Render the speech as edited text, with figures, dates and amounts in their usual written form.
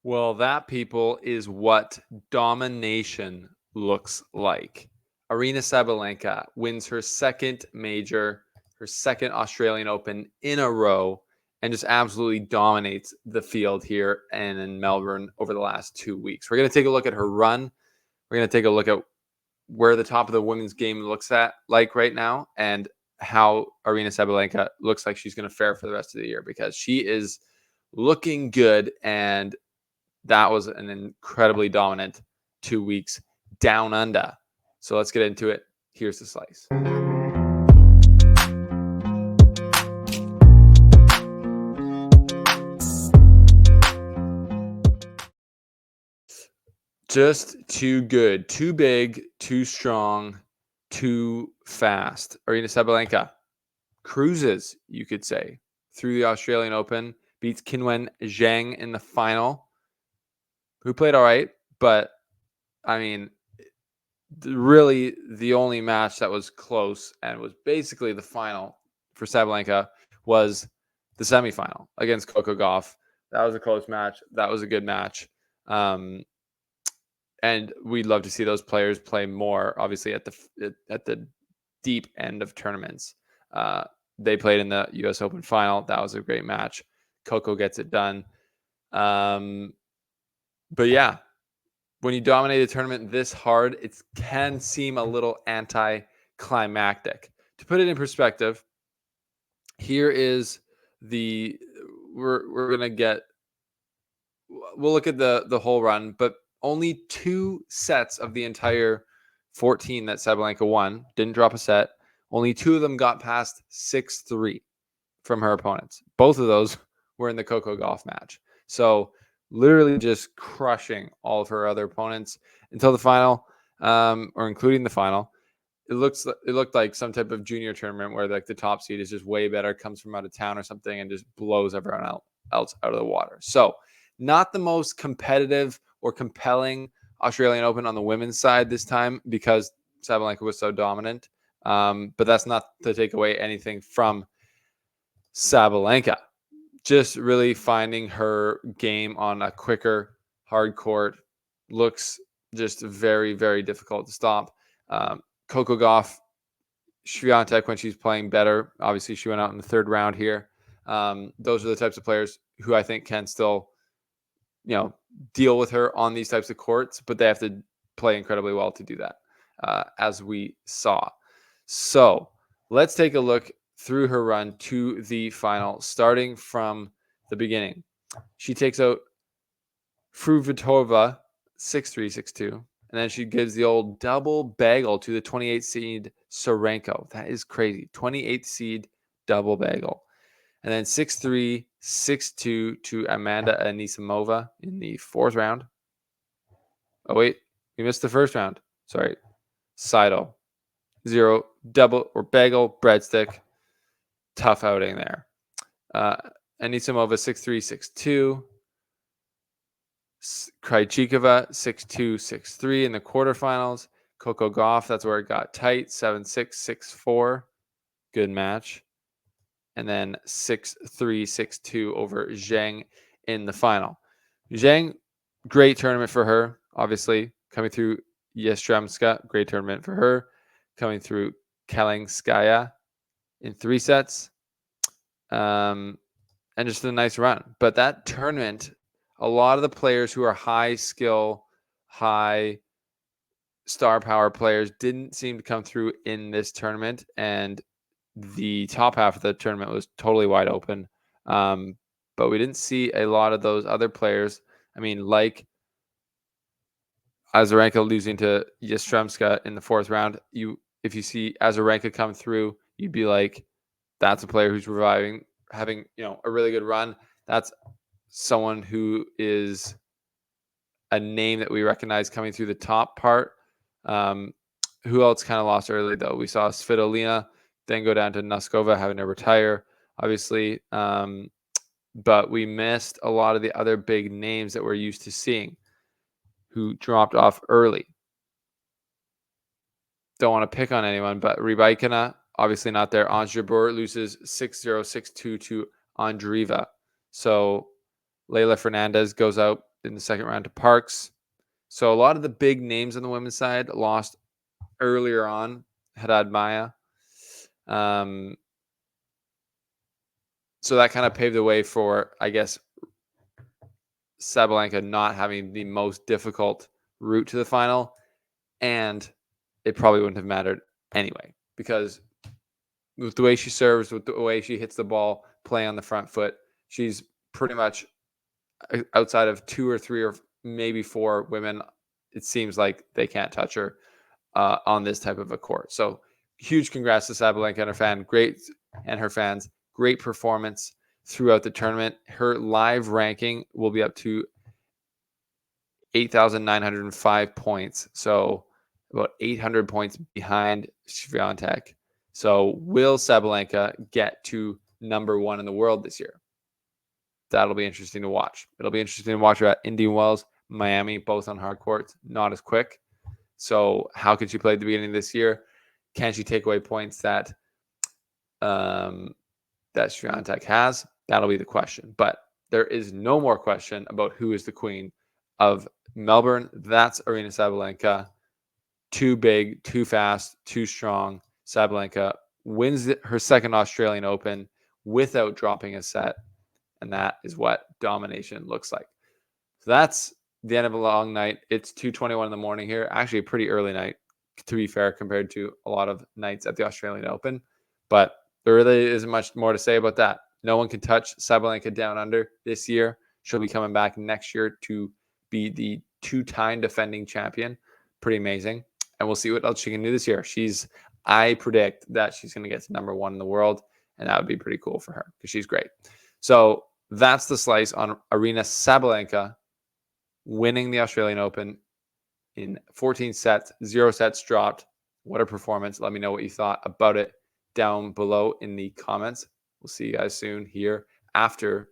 Well, that, people, is what domination looks like. Aryna Sabalenka wins her second major, her second Australian Open in a row, and just absolutely dominates the field here and in Melbourne over the last 2 weeks. We're going to take a look at her run. We're going to take a look at where the top of the women's game looks like right now, and how Aryna Sabalenka looks like she's going to fare for the rest of the year, because she is looking good, and that was an incredibly dominant 2 weeks down under. So let's get into it. Here's the slice. Just too good, too big, too strong, too fast. Aryna Sabalenka cruises, you could say, through the Australian Open, beats Qinwen Zhang in the final, who played all right, but I mean, really the only match that was close and was basically the final for Sabalenka was the semifinal against Coco Gauff. That was a close match. That was a good match. And we'd love to see those players play more, obviously, at the deep end of tournaments. They played in the US Open final. That was a great match. Coco gets it done. But yeah, when you dominate a tournament this hard, it can seem a little anticlimactic. To put it in perspective, here is we'll look at the whole run, but only 2 sets of the entire 14 that Sabalenka won, didn't drop a set. Only 2 of them got past 6-3 from her opponents. Both of those were in the Coco Gauff match. So literally just crushing all of her other opponents until the final, or including the final. It looked like some type of junior tournament where like the top seed is just way better, comes from out of town or something, and just blows everyone else out of the water. So not the most competitive or compelling Australian Open on the women's side this time, because Sabalenka was so dominant. But that's not to take away anything from Sabalenka. Just really finding her game on a quicker hard court looks just very, very difficult to stop. Coco Gauff, Swiatek, when she's playing better, obviously she went out in the 3rd round here. Those are the types of players who I think can still, deal with her on these types of courts, but they have to play incredibly well to do that, as we saw. So let's take a look through her run to the final, starting from the beginning. She takes out Fruhvirtova 6-3, 6-2, and then she gives the old double bagel to the 28th seed Sorenko. That is crazy. 28th seed double bagel. And then 6-3, 6-2 to Amanda Anisimova in the 4th round. Oh, wait. We missed the 1st round. Sorry. Seidel. 0, double or bagel, breadstick. Tough outing there. Anisimova 6-3, 6-2. Krejcikova 6-2, 6-3 in the quarterfinals. Coco Gauff, that's where it got tight. 7-6, 6-4. Good match. And then 6-3, 6-2 over Zhang in the final. Zhang, great tournament for her, obviously. Coming through Yastremska, great tournament for her. Coming through Kalinskaya in 3 sets. And just a nice run. But that tournament, a lot of the players who are high skill, high star power players didn't seem to come through in this tournament. And the top half of the tournament was totally wide open. But we didn't see a lot of those other players. I mean, like Azarenka losing to Yastremska in the 4th round. If you see Azarenka come through, you'd be like, that's a player who's reviving, having a really good run. That's someone who is a name that we recognize coming through the top part. Who else kind of lost early, though? We saw Svitolina then go down to Noskova, having to retire, obviously. But we missed a lot of the other big names that we're used to seeing who dropped off early. Don't want to pick on anyone, but Rybakina, obviously not there. Ons Jabeur loses 6-0, 6-2 to Andreeva. So Leylah Fernandez goes out in the second round to Parks. So a lot of the big names on the women's side lost earlier on. Haddad Maya. So that kind of paved the way for, I guess, Sabalenka not having the most difficult route to the final. And it probably wouldn't have mattered anyway, because with the way she serves, with the way she hits the ball, playing on the front foot, she's pretty much, outside of 2 or 3 or maybe 4 women, it seems like they can't touch her on this type of a court. So huge congrats to Sabalenka and her fans. Great performance throughout the tournament. Her live ranking will be up to 8,905 points. So about 800 points behind Swiatek. So will Sabalenka get to number 1 in the world this year? That'll be interesting to watch. It'll be interesting to watch her at Indian Wells, Miami, both on hard courts, not as quick. So how could she play at the beginning of this year? Can she take away points that Swiatek has? That'll be the question. But there is no more question about who is the queen of Melbourne. That's Aryna Sabalenka. Too big, too fast, too strong. Sabalenka wins her second Australian Open without dropping a set. And that is what domination looks like. So that's the end of a long night. It's 2:21 in the morning here. Actually, a pretty early night, to be fair, compared to a lot of nights at the Australian Open. But there really isn't much more to say about that. No one can touch Sabalenka down under this year. She'll be coming back next year to be the 2-time defending champion. Pretty amazing. And we'll see what else she can do this year. I predict that she's going to get to number 1 in the world. And that would be pretty cool for her because she's great. So that's the slice on Aryna Sabalenka winning the Australian Open in 14 sets, 0 sets dropped. What a performance. Let me know what you thought about it down below in the comments. We'll see you guys soon here after